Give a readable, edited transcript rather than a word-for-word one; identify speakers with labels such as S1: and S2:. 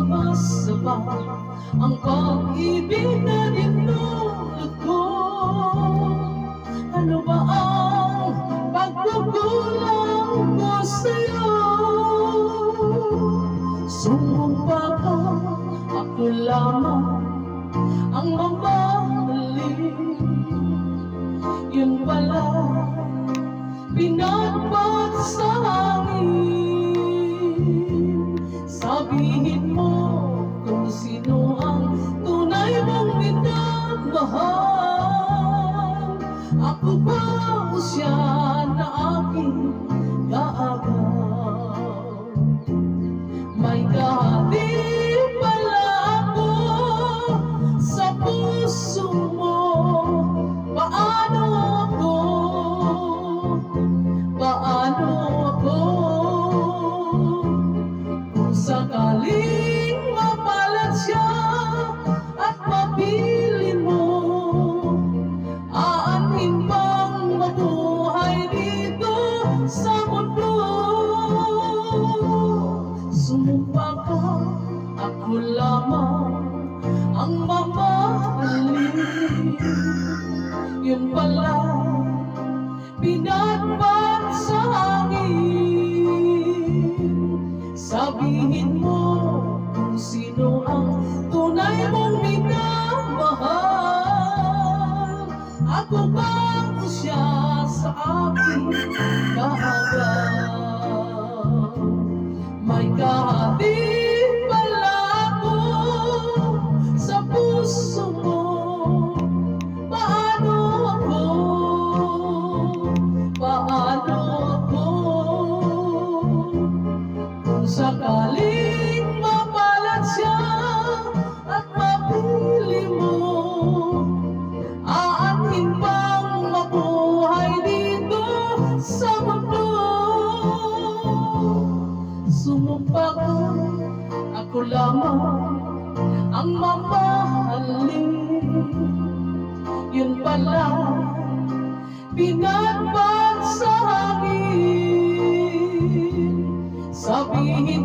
S1: saba ang pag-ibig na dinulot ko. Ano ba ang pagkukulang ko sa'yo? Sumumpa ka, ako lamang ang mamahalin. Yun pala, pinagpat sa hangin. Sabihin mo kung sino ang tunay mong minamahal. Ako ba o siya na aking kaagaw? May kahati pala ako sa puso mo. Paano ako? Paano ako? Kung sakaling mapalat siya at mapili mo, aanhin bang mabuhay dito sa mundo? Sumumpa ka, ako lamang ang mamahalin. Yun pala, pinagpat sa hangin. Sabihin mo kung sino ang tunay mong minamahal. Ako ba o siya sa aking kaagaw? May kahati pala ako sa puso mo. Paano ako? Paano ako? Kung sakaling mapalat siya at mapili mo, aanhin bang mabuhay dito sa mundo? Sumumpa ka, ako lamang ang mamahalin. Yun pala, pinagpat sa hangin. Sabihin